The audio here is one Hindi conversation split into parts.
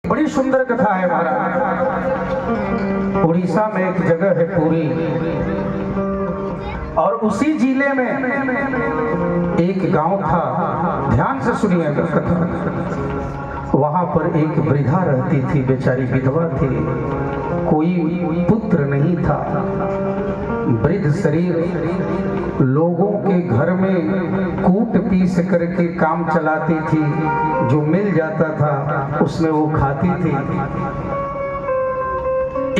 बड़ी सुंदर कथा है महाराज। उड़ीसा में एक जगह है पुरी, और उसी जिले में एक गांव था। ध्यान से सुनिएगा कथा। वहां पर एक वृद्धा रहती थी, बेचारी विधवा थी, कोई पुत्र नहीं था। वृद्ध शरीर लोगों के घर में कूट पीस करके काम चलाती थी, जो मिल जाता था उसमें वो खाती थी।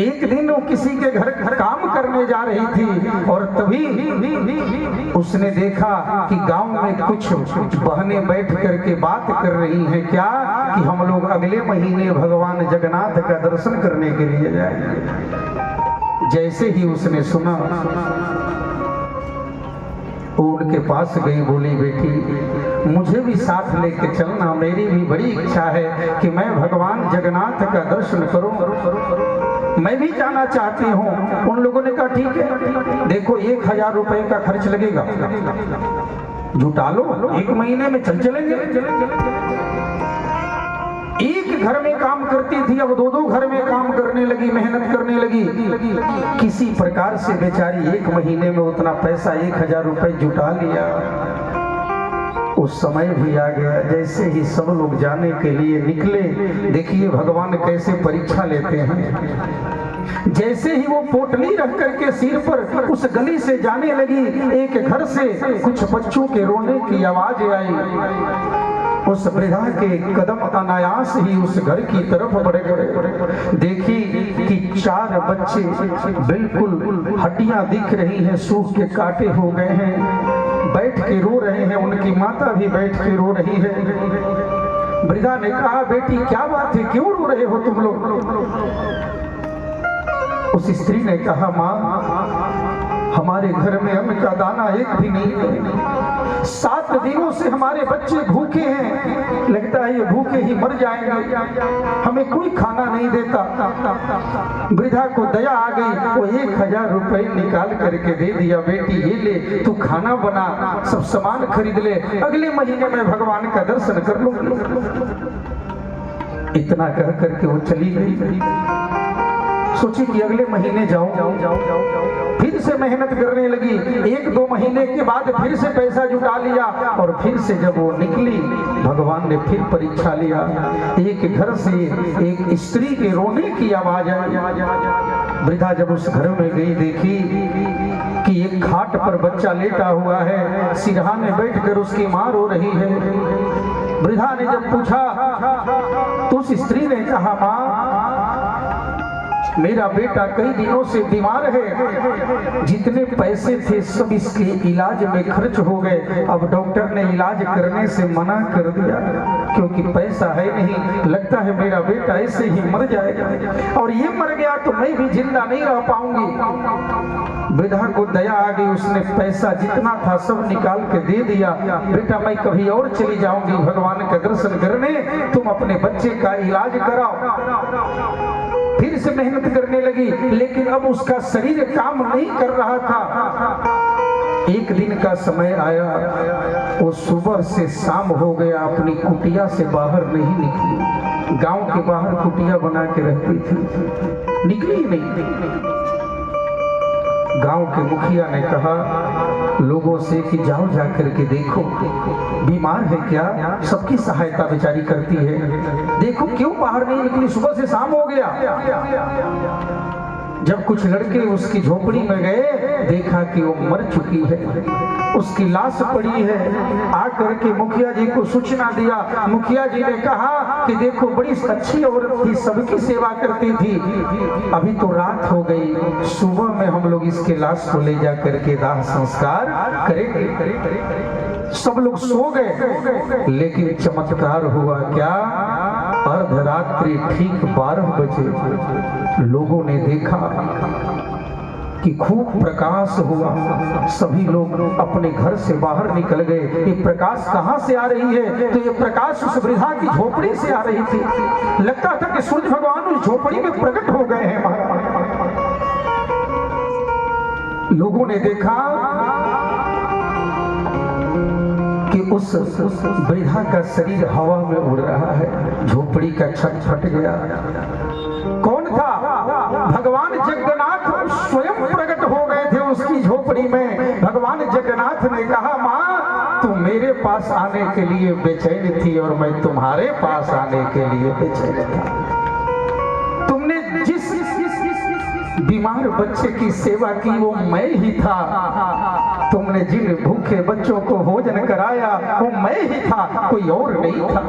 एक दिन वो किसी के घर काम करने जा रही थी और तभी उसने देखा कि गांव में कुछ बहनें बैठ करके बात कर रही हैं, क्या कि हम लोग अगले महीने भगवान जगन्नाथ का दर्शन करने के लिए जाएंगे। जैसे ही उसने सुना उनके पास गई, बोली बेटी मुझे भी साथ लेके चलना, मेरी भी बड़ी इच्छा है कि मैं भगवान जगन्नाथ का दर्शन करूं, मैं भी जाना चाहती हूं। उन लोगों ने कहा ठीक है, देखो 1000 रुपए का खर्च लगेगा, जुटा लो, 1 महीने में चलेंगे। एक घर में काम करती थी, अब 2 घर में काम करने लगी, मेहनत करने लगी। किसी प्रकार से बेचारी 1 महीने में उतना पैसा 1000 रुपए जुटा लिया। उस समय भी आ गया, जैसे ही सब लोग जाने के लिए निकले, देखिए भगवान कैसे परीक्षा लेते हैं। जैसे ही वो पोटली रख करके सिर पर उस गली से जाने लगी, एक घर से कुछ बच्चों के रोने की आवाज आई। उस वृद्धा के कदम अनायास ही उस घर की तरफ बढ़ गए। देखी कि 4 बच्चे बिल्कुल हड्डियां दिख रही हैं, सूख के काटे हो गए हैं, बैठ के रो रहे हैं, उनकी माता भी बैठ के रो रही है। वृद्धा ने कहा बेटी क्या बात है, क्यों रो रहे हो तुम लोग? उस स्त्री ने कहा माँ हमारे घर में अन्न का दाना एक भी नहीं है, 7 दिनों से हमारे बच्चे भूखे हैं, लगता है ये भूखे ही मर जाएंगे, हमें कोई खाना नहीं देता। वृद्धा को दया आ गई, वो 1000 रुपए निकाल करके दे दिया, बेटी ये ले तू खाना बना, सब सामान खरीद ले, अगले महीने में भगवान का दर्शन कर लो। इतना कह करके वो चली गई। सोची कि अगले महीने जाऊं, फिर से मेहनत करने लगी। 1-2 महीने के बाद फिर से पैसा जुटा लिया, और फिर से जब वो निकली भगवान ने फिर परीक्षा लिया। एक घर से एक स्त्री के रोने की आवाज आई। वृद्धा जब उस घर में गई, देखी कि एक खाट पर बच्चा लेटा हुआ है, सिरहाने बैठकर उसकी मां रो रही है। वृद्धा ने जब पूछा तो उस स्त्री ने कहा मां मेरा बेटा कई दिनों से बीमार है, जितने पैसे थे सब इसके इलाज में खर्च हो गए, अब डॉक्टर ने इलाज करने से मना कर दिया क्योंकि पैसा है नहीं, लगता है मेरा बेटा ऐसे ही मर जाएगा, और ये मर गया तो मैं भी जिंदा नहीं रह पाऊंगी। वृद्धा को दया आ गई, उसने पैसा जितना था सब निकाल के दे दिया। बेटा मैं कभी और चली जाऊंगी भगवान का दर्शन करने, तुम अपने बच्चे का इलाज कराओ। फिर से मेहनत करने लगी, लेकिन अब उसका शरीर काम नहीं कर रहा था। एक दिन का समय आया, वो सुबह से शाम हो गया, अपनी कुटिया से बाहर नहीं निकली। गांव के बाहर कुटिया बना के रहती थी, निकली नहीं। गांव के मुखिया ने कहा लोगों से कि जाओ जाकर के देखो बीमार है क्या, सबकी सहायता बेचारी करती है, देखो क्यों बाहर नहीं निकली, सुबह से शाम हो गया। जब कुछ लड़के उसकी झोपड़ी में गए, देखा कि वो मर चुकी है, उसकी लाश पड़ी है। आकर के मुखिया जी को सूचना दिया। मुखिया जी ने कहा कि देखो बड़ी अच्छी औरत थी, सबकी सेवा करती थी, अभी तो रात हो गई, सुबह में हम लोग इसके लाश को ले जा करके दाह संस्कार करेंगे। सब लोग सो गए, लेकिन चमत्कार हुआ क्या, अर्धरात्रि ठीक 12 बजे लोगों ने देखा कि खूब प्रकाश हुआ। सभी लोग अपने घर से बाहर निकल गए। ये प्रकाश कहां से आ रही है? तो ये प्रकाश उस वृद्धा की झोपड़ी से आ रही थी। लगता था कि सूर्य भगवान उस झोपड़ी में प्रकट हो गए हैं। लोगों ने देखा कि उस वृद्धा का शरीर हवा में उड़ रहा है, झोपड़ी का छत फट गया। कौन था? भगवान जगन्नाथ स्वयं प्रकट हो गए थे उसकी झोपड़ी में। भगवान जगन्नाथ ने कहा, माँ तुम मेरे पास आने के लिए बेचैन थी और मैं तुम्हारे पास आने के लिए बेचैन था। तुमने जिस बीमार बच्चे की सेवा की वो मैं ही था। तुमने जिन भूखे बच्चों को भोजन कराया वो मैं ही था, कोई और नहीं था।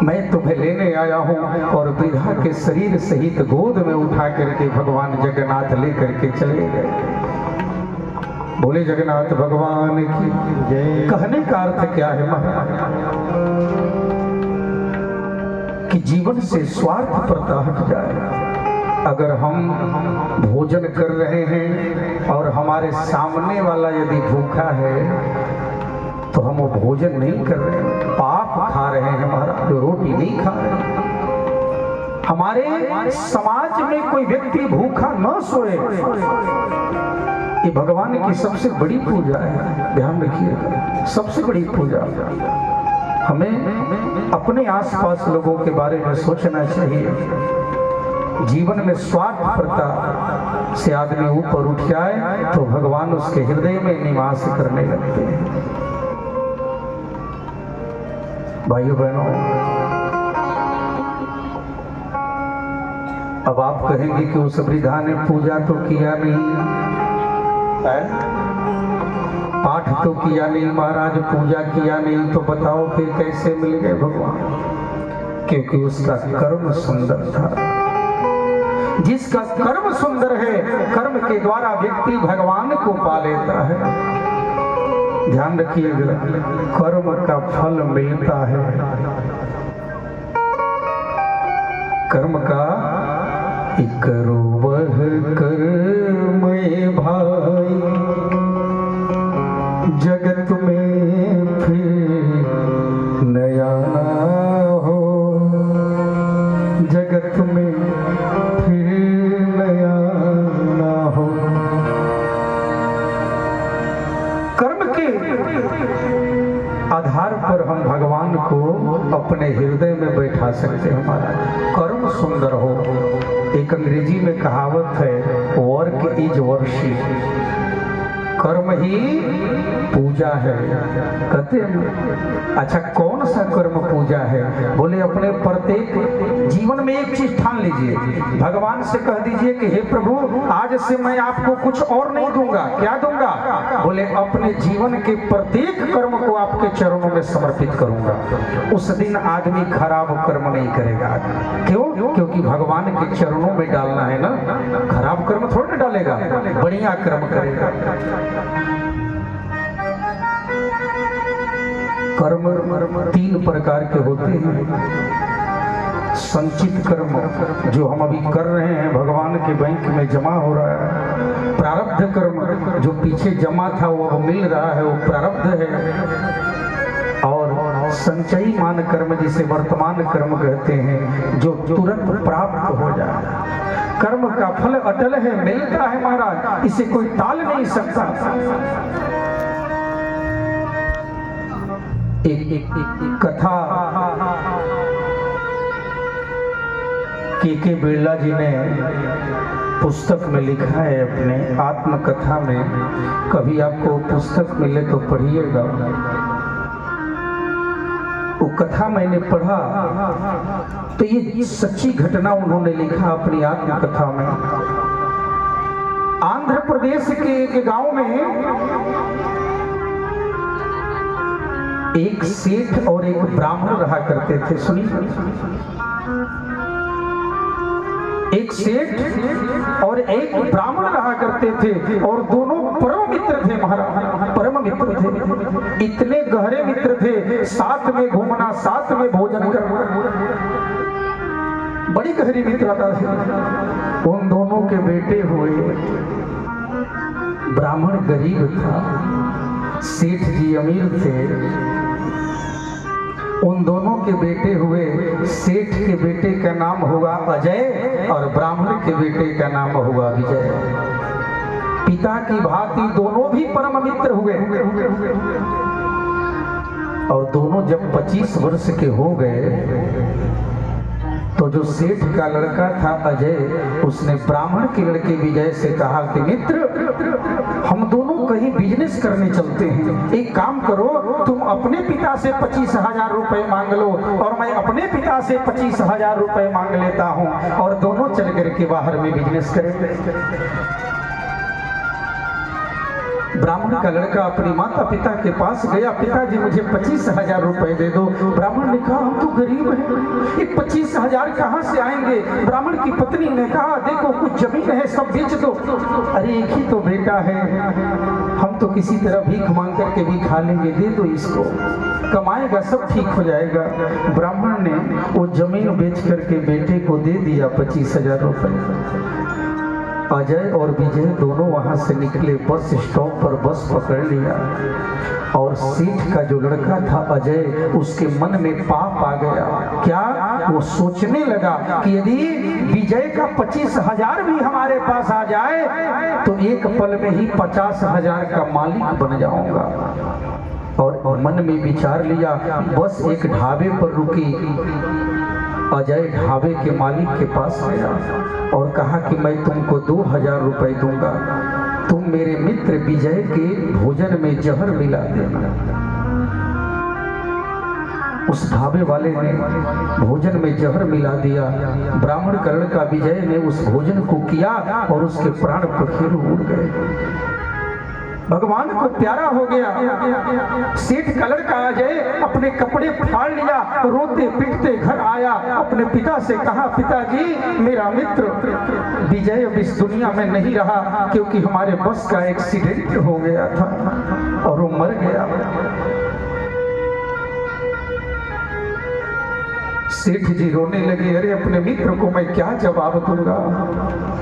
मैं तुम्हें लेने आया हूँ। और वृद्धा के शरीर सहित गोद में उठा करके भगवान जगन्नाथ लेकर के चले गए। बोले जगन्नाथ भगवान की जय। कहने का अर्थ क्या है महाराज? कि जीवन से स्वार्थ प्रथा हट जाए। अगर हम भोजन कर रहे हैं और हमारे सामने वाला यदि भूखा है तो हम वो भोजन नहीं कर रहे हैं, पाप खा रहे हैं महाराज, जो रोटी नहीं खा रहे हैं। हमारे समाज में कोई व्यक्ति भूखा न सोए, ये भगवान की सबसे बड़ी पूजा है। ध्यान रखिएगा, सबसे बड़ी पूजा। हमें अपने आसपास लोगों के बारे में सोचना चाहिए। जीवन में स्वार्थ प्रथा से आदमी ऊपर उठ जाए तो भगवान उसके हृदय में निवास करने लगते हैं। भाइयों बहनों, अब आप कहेंगे कि उस वृद्धा ने पूजा तो किया नहीं, पाठ तो किया नहीं महाराज, पूजा किया नहीं, तो बताओ फिर कैसे मिल गए भगवान? क्योंकि उसका कर्म सुंदर था। जिसका कर्म सुंदर है, कर्म के द्वारा व्यक्ति भगवान को पा लेता है। ध्यान रखिएगा, कर्म का फल मिलता है। कर्म का करो वह कर्म भाई, जगत में फिर नया हो, जगत में फिर नया ना हो। कर्म के आधार पर हम भगवान को अपने हृदय में बैठा सकते हैं। हमारा कर्म सुंदर हो। एक अंग्रेजी में कहावत है, वर्क इज वर्शिप। कर्म ही पूजा है। कहते हैं अच्छा कौन सा कर्म पूजा है? बोले अपने प्रत्येक जीवन में एक चीज ठान लीजिए, भगवान से कह दीजिए कि हे प्रभु आज से मैं आपको कुछ और नहीं दूंगा। क्या दूंगा? बोले अपने जीवन के प्रत्येक कर्म को आपके चरणों में समर्पित करूंगा। उस दिन आदमी खराब कर्म नहीं करेगा। क्यों? क्योंकि भगवान के चरणों में डालना है ना, खराब कर्म थोड़ा डालेगा, बढ़िया कर्म करेगा। कर्म 3 प्रकार के होते हैं। संचित कर्म जो हम अभी कर रहे हैं, भगवान के बैंक में जमा हो रहा है। प्रारब्ध कर्म जो पीछे जमा था वो अब मिल रहा है, वो प्रारब्ध है। और संचयमान कर्म जिसे वर्तमान कर्म कहते हैं, जो तुरंत प्राप्त हो जाए। कर्म का फल अटल है, मिलता है महाराज, इसे कोई टाल नहीं सकता। एक कथा के बिरला जी ने पुस्तक में लिखा है, अपने आत्मकथा में। कभी आपको पुस्तक मिले तो पढ़िएगा। वो कथा मैंने पढ़ा तो ये सच्ची घटना उन्होंने लिखा अपनी आत्मकथा में। आंध्र प्रदेश के एक गांव में एक सेठ और एक ब्राह्मण रहा करते थे। सुनिए, एक सेठ और एक ब्राह्मण रहा करते थे और दोनों परम मित्र थे महाराज, परम मित्र थे। इतने गहरे मित्र थे, साथ में घूमना, साथ में भोजन करना, बड़ी गहरी मित्रता थी। उन दोनों के बेटे हुए। ब्राह्मण गरीब था, सेठ जी अमीर थे। उन दोनों के बेटे हुए। सेठ के बेटे का नाम हुआ अजय और ब्राह्मण के बेटे का नाम हुआ विजय। पिता की भांति दोनों भी परम मित्र हुए। और दोनों जब 25 वर्ष के हो गए तो जो सेठ का लड़का था अजय, उसने ब्राह्मण के लड़के विजय से कहा कि मित्र, हम दोनों कहीं बिजनेस करने चलते हैं, एक काम करो, तुम अपने पिता से 25,000 रुपए मांग लो और मैं अपने पिता से 25,000 रुपए मांग लेता हूं और दोनों चल करके बाहर में बिजनेस करेंगे। ब्राह्मण का लड़का अपने माता पिता के पास गया, पिताजी मुझे 25,000 रुपए दे दो। ब्राह्मण ने कहा हम तो गरीब हैं, ये 25,000 कहाँ से आएंगे? ब्राह्मण की पत्नी ने कहा देखो कुछ जमीन है सब बेच दो। अरे एक ही तो बेटा है, हम तो किसी तरह भीख मांग करके भी खा लेंगे, दे दो इसको, कमाएगा सब ठीक हो जाएगा। ब्राह्मण ने वो जमीन बेच करके बेटे को दे दिया 25,000 रुपए। अजय और विजय दोनों वहां से निकले, बस स्टॉप पर बस पकड़ लिया और सेठ का जो लड़का था अजय, उसके मन में पाप आ गया। क्या? वो सोचने लगा कि यदि विजय का 25,000 भी हमारे पास आ जाए तो एक पल में ही 50,000 का मालिक बन जाऊंगा। और मन में विचार लिया, बस एक ढाबे पर रुकी। अजय ढाबे के मालिक के पास गया और कहा कि मैं तुमको 2,000 रुपए दूंगा, तुम मेरे मित्र विजय के भोजन में जहर मिला देना। उस ढाबे वाले ने भोजन में जहर मिला दिया। ब्राह्मण का लड़का विजय ने उस भोजन को किया और उसके प्राण पखेरु उड़ गए। भगवान को प्यारा हो गया। सेठ का लड़का अजय अपने कपड़े फाड़ लिया, रोते पीटते घर आया, अपने पिता से कहा पिताजी मेरा मित्र विजय अब इस दुनिया में नहीं रहा क्योंकि हमारे बस का एक्सीडेंट हो गया था और वो मर गया। सेठ जी रोने लगे, अरे अपने मित्र को मैं क्या जवाब दूंगा?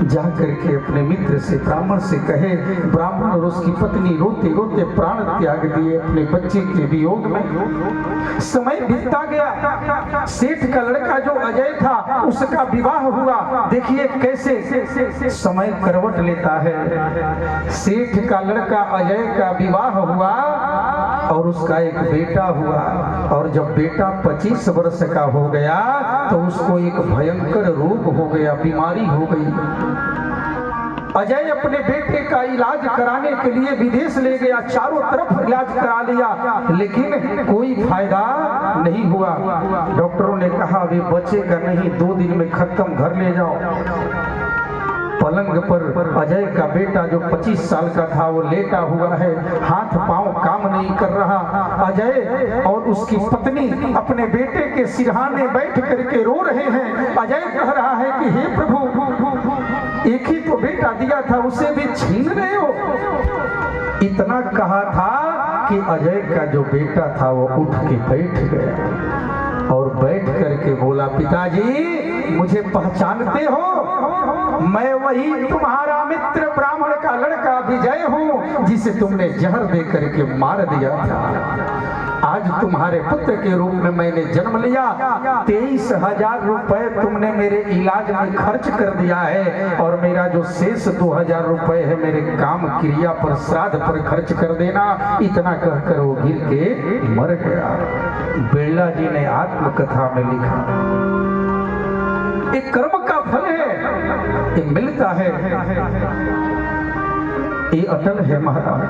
जा करके अपने मित्र से ब्राह्मण से कहे। ब्राह्मण और उसकी पत्नी रोते रोते प्राण त्याग दिए अपने बच्चे के वियोग में। समय बीतता गया, सेठ का लड़का जो अजय था उसका विवाह हुआ। देखिए कैसे समय करवट लेता है। सेठ का लड़का अजय का विवाह हुआ और उसका एक बेटा हुआ और जब बेटा 25 वर्ष का हो गया तो उसको एक भयंकर रोग हो गया, बीमारी हो गई। अजय अपने बेटे का इलाज कराने के लिए विदेश ले गया, चारों तरफ इलाज करा लिया लेकिन कोई फायदा नहीं हुआ। डॉक्टरों ने कहा वे बचेगा नहीं, 2 दिन में खत्म, घर ले जाओ। पलंग पर अजय का बेटा जो 25 साल का था वो लेटा हुआ है, हाथ पांव काम नहीं कर रहा। अजय और उसकी पत्नी अपने बेटे के सिरहाने बैठ करके रो रहे हैं। अजय कह रहा है कि हे प्रभु, एक ही तो बेटा दिया था उसे भी छीन रहे हो। इतना कहा था कि अजय का जो बेटा था वो उठ के बैठ गया और बैठ करके बोला पिताजी मुझे पहचानते हो? मैं वही तुम्हारा मित्र ब्राह्मण का लड़का विजय हूँ जिसे तुमने जहर दे करके मार दिया था। आज तुम्हारे पुत्र के रूप में मैंने जन्म लिया। 23,000 रुपए तुमने मेरे इलाज में खर्च कर दिया है और मेरा जो शेष 2,000 रुपए है मेरे काम क्रिया पर श्राद्ध पर खर्च कर देना। इतना कहकर वो गिर के मर गया। बिरला जी ने आत्मकथा में लिखा एक कर्म का फल है, ये मिलता है, ये अटल है महाराज।